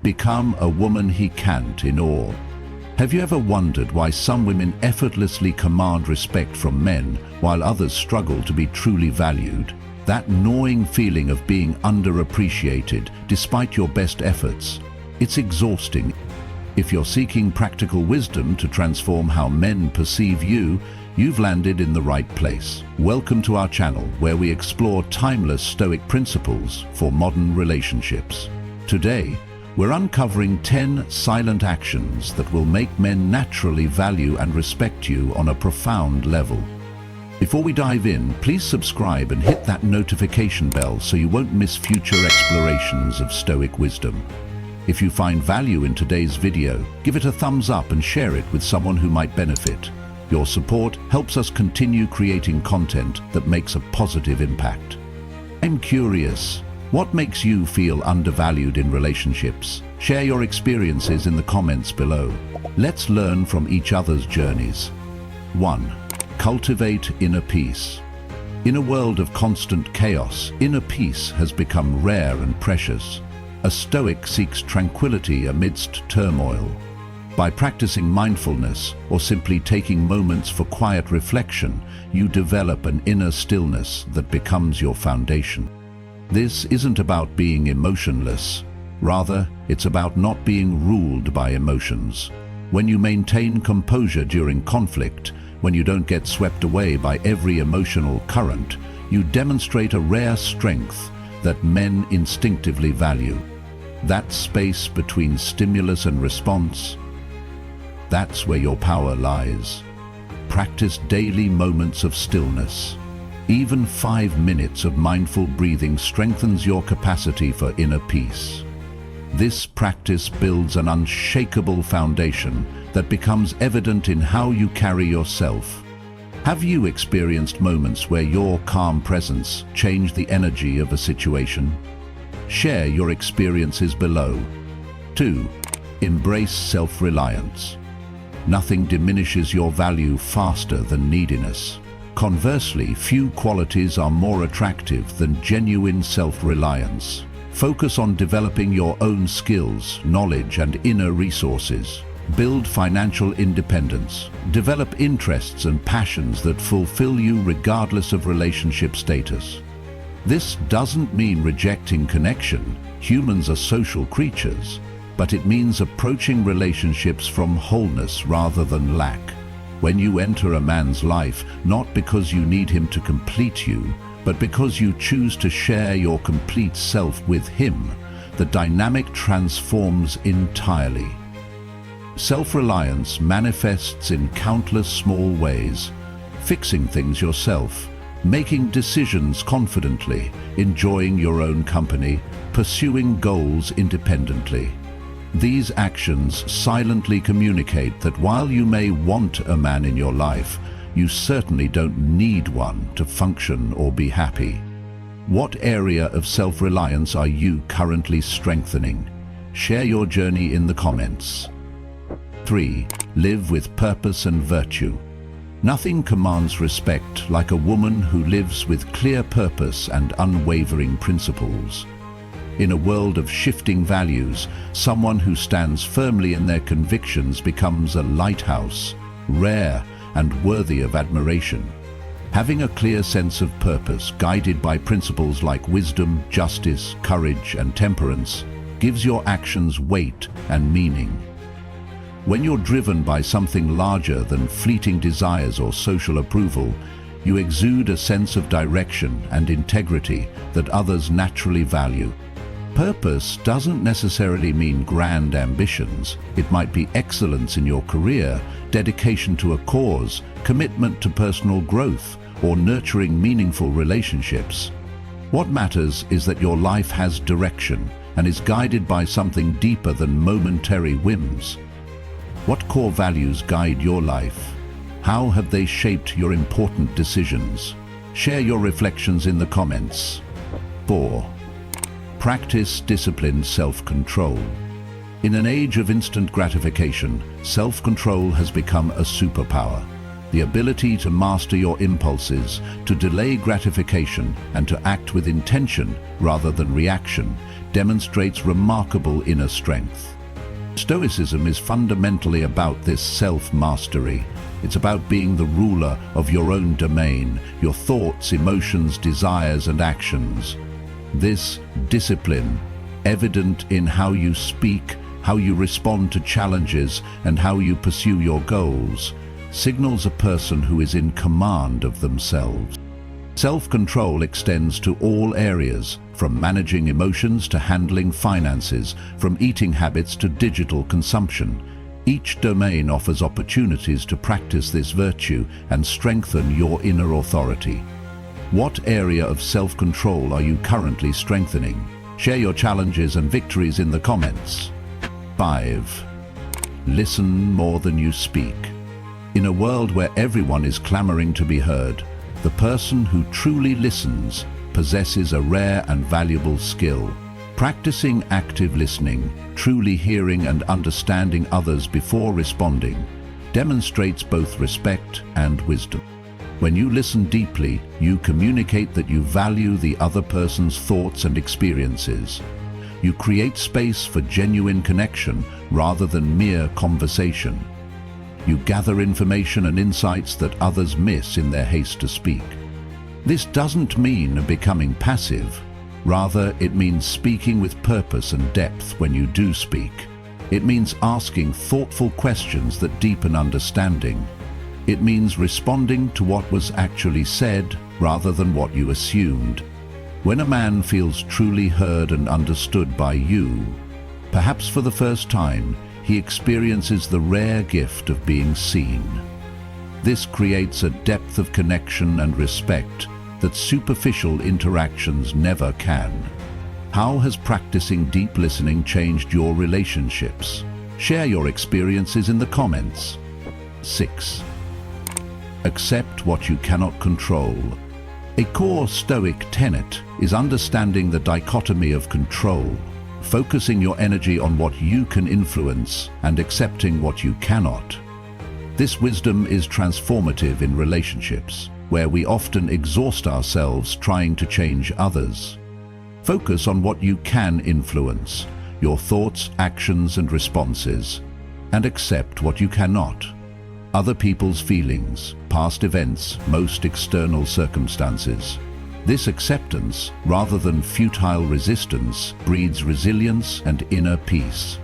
Become a woman he can't in all. Have you ever wondered why some women effortlessly command respect from men while others struggle to be truly valued? That gnawing feeling of being underappreciated despite your best efforts. It's exhausting. If you're seeking practical wisdom to transform how men perceive you, you've landed in the right place. Welcome to our channel, where we explore timeless Stoic principles for modern relationships. Today, we're uncovering 10 silent actions that will make men naturally value and respect you on a profound level. Before we dive in, please subscribe and hit that notification bell so you won't miss future explorations of Stoic wisdom. If you find value in today's video, give it a thumbs up and share it with someone who might benefit. Your support helps us continue creating content that makes a positive impact. I'm curious, what makes you feel undervalued in relationships? Share your experiences in the comments below. Let's learn from each other's journeys. 1. Cultivate inner peace. In a world of constant chaos, inner peace has become rare and precious. A Stoic seeks tranquility amidst turmoil. By practicing mindfulness or simply taking moments for quiet reflection, you develop an inner stillness that becomes your foundation. This isn't about being emotionless. Rather, it's about not being ruled by emotions. When you maintain composure during conflict, when you don't get swept away by every emotional current, you demonstrate a rare strength that men instinctively value. That space between stimulus and response, that's where your power lies. Practice daily moments of stillness. Even 5 minutes of mindful breathing strengthens your capacity for inner peace. This practice builds an unshakable foundation that becomes evident in how you carry yourself. Have you experienced moments where your calm presence changed the energy of a situation? Share your experiences below. 2. Embrace self-reliance. Nothing diminishes your value faster than neediness. Conversely, few qualities are more attractive than genuine self-reliance. Focus on developing your own skills, knowledge, and inner resources. Build financial independence. Develop interests and passions that fulfill you regardless of relationship status. This doesn't mean rejecting connection. Humans are social creatures, but it means approaching relationships from wholeness rather than lack. When you enter a man's life, not because you need him to complete you, but because you choose to share your complete self with him, the dynamic transforms entirely. Self-reliance manifests in countless small ways: fixing things yourself, making decisions confidently, enjoying your own company, pursuing goals independently. These actions silently communicate that while you may want a man in your life, you certainly don't need one to function or be happy. What area of self-reliance are you currently strengthening? Share your journey in the comments. 3. Live with purpose and virtue. Nothing commands respect like a woman who lives with clear purpose and unwavering principles. In a world of shifting values, someone who stands firmly in their convictions becomes a lighthouse, rare and worthy of admiration. Having a clear sense of purpose, guided by principles like wisdom, justice, courage, and temperance, gives your actions weight and meaning. When you're driven by something larger than fleeting desires or social approval, you exude a sense of direction and integrity that others naturally value. Purpose doesn't necessarily mean grand ambitions. It might be excellence in your career, dedication to a cause, commitment to personal growth, or nurturing meaningful relationships. What matters is that your life has direction and is guided by something deeper than momentary whims. What core values guide your life? How have they shaped your important decisions? Share your reflections in the comments. 4. Practice disciplined self-control. In an age of instant gratification, self-control has become a superpower. The ability to master your impulses, to delay gratification, and to act with intention rather than reaction demonstrates remarkable inner strength. Stoicism is fundamentally about this self-mastery. It's about being the ruler of your own domain, your thoughts, emotions, desires, and actions. This discipline, evident in how you speak, how you respond to challenges, and how you pursue your goals, signals a person who is in command of themselves. Self-control extends to all areas, from managing emotions to handling finances, from eating habits to digital consumption. Each domain offers opportunities to practice this virtue and strengthen your inner authority. What area of self-control are you currently strengthening? Share your challenges and victories in the comments. 5. Listen more than you speak. In a world where everyone is clamoring to be heard, the person who truly listens possesses a rare and valuable skill. Practicing active listening, truly hearing and understanding others before responding, demonstrates both respect and wisdom. When you listen deeply, you communicate that you value the other person's thoughts and experiences. You create space for genuine connection rather than mere conversation. You gather information and insights that others miss in their haste to speak. This doesn't mean becoming passive. Rather, it means speaking with purpose and depth when you do speak. It means asking thoughtful questions that deepen understanding. It means responding to what was actually said rather than what you assumed. When a man feels truly heard and understood by you, perhaps for the first time, he experiences the rare gift of being seen. This creates a depth of connection and respect that superficial interactions never can. How has practicing deep listening changed your relationships? Share your experiences in the comments. 6. Accept what you cannot control. A core Stoic tenet is understanding the dichotomy of control, focusing your energy on what you can influence and accepting what you cannot. This wisdom is transformative in relationships, where we often exhaust ourselves trying to change others. Focus on what you can influence, your thoughts, actions, and responses, and accept what you cannot. Other people's feelings, past events, most external circumstances. This acceptance, rather than futile resistance, breeds resilience and inner peace.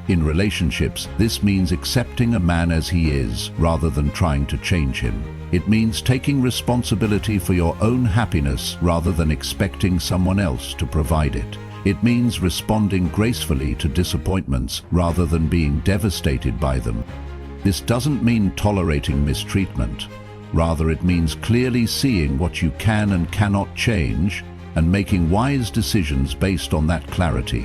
In relationships, this means accepting a man as he is, rather than trying to change him. It means taking responsibility for your own happiness rather than expecting someone else to provide it. It means responding gracefully to disappointments rather than being devastated by them. This doesn't mean tolerating mistreatment. Rather, it means clearly seeing what you can and cannot change and making wise decisions based on that clarity.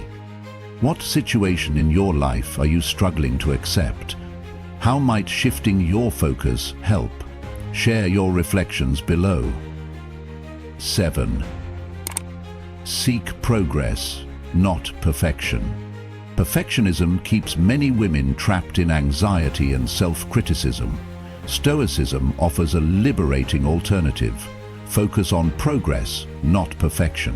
What situation in your life are you struggling to accept? How might shifting your focus help? Share your reflections below. 7. Seek progress, not perfection. Perfectionism keeps many women trapped in anxiety and self-criticism. Stoicism offers a liberating alternative. Focus on progress, not perfection.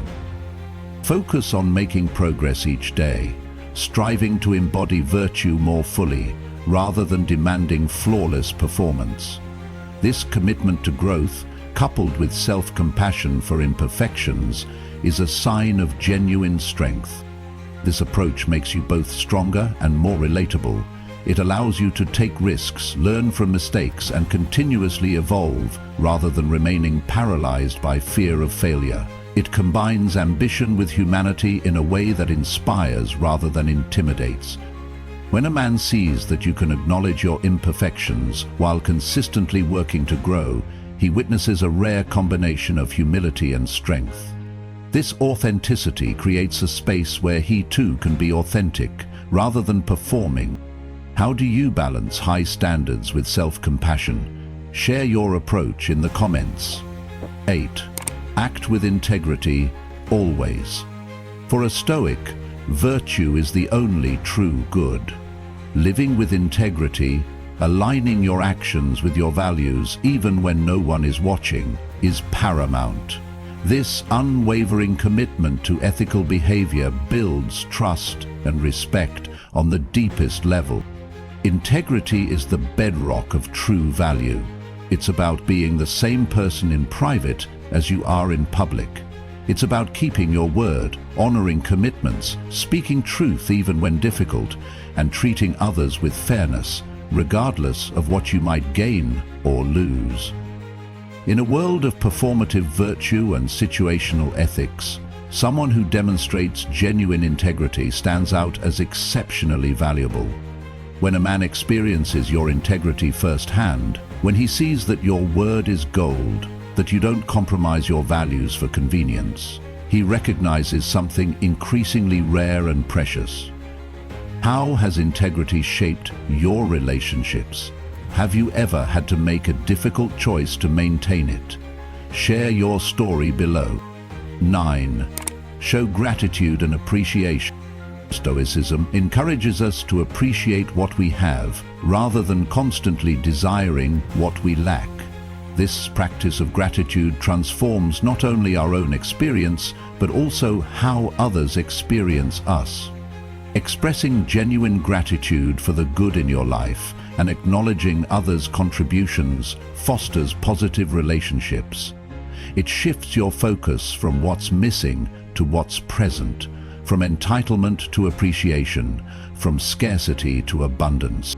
Focus on making progress each day, striving to embody virtue more fully, rather than demanding flawless performance. This commitment to growth, coupled with self-compassion for imperfections, is a sign of genuine strength. This approach makes you both stronger and more relatable. It allows you to take risks, learn from mistakes, and continuously evolve, rather than remaining paralyzed by fear of failure. It combines ambition with humanity in a way that inspires rather than intimidates. When a man sees that you can acknowledge your imperfections while consistently working to grow, he witnesses a rare combination of humility and strength. This authenticity creates a space where he too can be authentic, rather than performing. How do you balance high standards with self-compassion? Share your approach in the comments. 8. Act with integrity, always. For a Stoic, virtue is the only true good. Living with integrity, aligning your actions with your values even when no one is watching, is paramount. This unwavering commitment to ethical behavior builds trust and respect on the deepest level. Integrity is the bedrock of true value. It's about being the same person in private as you are in public. It's about keeping your word, honoring commitments, speaking truth even when difficult, and treating others with fairness, regardless of what you might gain or lose. In a world of performative virtue and situational ethics, someone who demonstrates genuine integrity stands out as exceptionally valuable. When a man experiences your integrity firsthand, when he sees that your word is gold, that you don't compromise your values for convenience, he recognizes something increasingly rare and precious. How has integrity shaped your relationships? Have you ever had to make a difficult choice to maintain it? Share your story below. 9. Show gratitude and appreciation. Stoicism encourages us to appreciate what we have rather than constantly desiring what we lack. This practice of gratitude transforms not only our own experience, but also how others experience us. Expressing genuine gratitude for the good in your life and acknowledging others' contributions fosters positive relationships. It shifts your focus from what's missing to what's present, from entitlement to appreciation, from scarcity to abundance.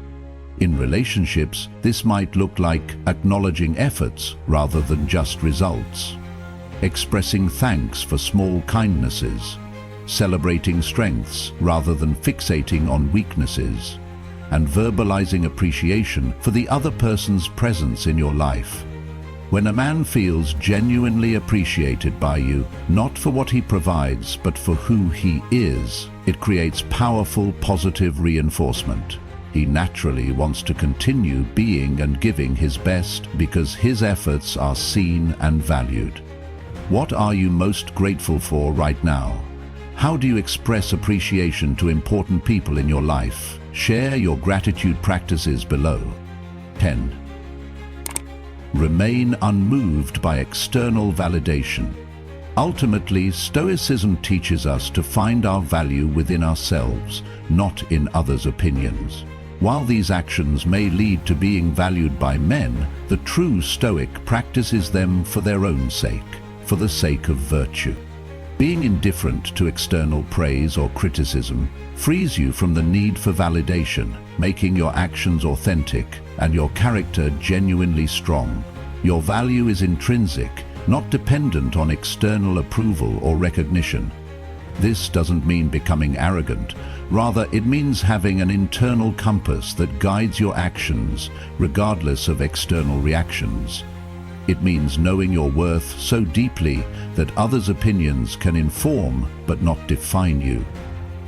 In relationships, this might look like acknowledging efforts rather than just results, expressing thanks for small kindnesses, celebrating strengths rather than fixating on weaknesses, and verbalizing appreciation for the other person's presence in your life. When a man feels genuinely appreciated by you, not for what he provides, but for who he is, it creates powerful, positive reinforcement. He naturally wants to continue being and giving his best because his efforts are seen and valued. What are you most grateful for right now? How do you express appreciation to important people in your life? Share your gratitude practices below. 10. Remain unmoved by external validation. Ultimately, Stoicism teaches us to find our value within ourselves, not in others' opinions. While these actions may lead to being valued by men, the true Stoic practices them for their own sake, for the sake of virtue. Being indifferent to external praise or criticism frees you from the need for validation, making your actions authentic and your character genuinely strong. Your value is intrinsic, not dependent on external approval or recognition. This doesn't mean becoming arrogant. Rather, it means having an internal compass that guides your actions, regardless of external reactions. It means knowing your worth so deeply that others' opinions can inform but not define you.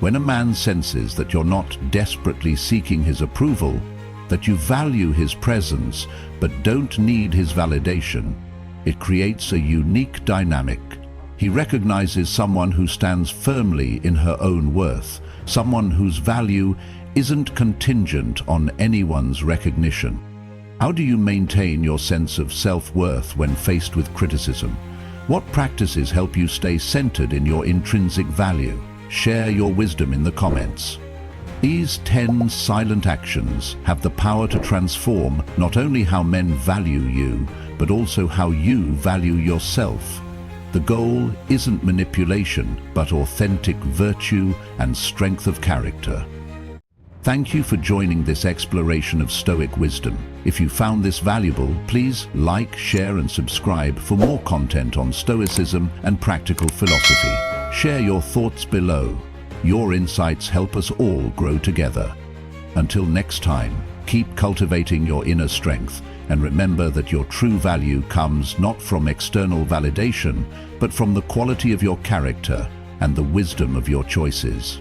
When a man senses that you're not desperately seeking his approval, that you value his presence but don't need his validation, it creates a unique dynamic. He recognizes someone who stands firmly in her own worth, someone whose value isn't contingent on anyone's recognition. How do you maintain your sense of self-worth when faced with criticism? What practices help you stay centered in your intrinsic value? Share your wisdom in the comments. These 10 silent actions have the power to transform not only how men value you, but also how you value yourself. The goal isn't manipulation, but authentic virtue and strength of character. Thank you for joining this exploration of Stoic wisdom. If you found this valuable, please like, share, and subscribe for more content on Stoicism and practical philosophy. Share your thoughts below. Your insights help us all grow together. Until next time, keep cultivating your inner strength, and remember that your true value comes not from external validation, but from the quality of your character and the wisdom of your choices.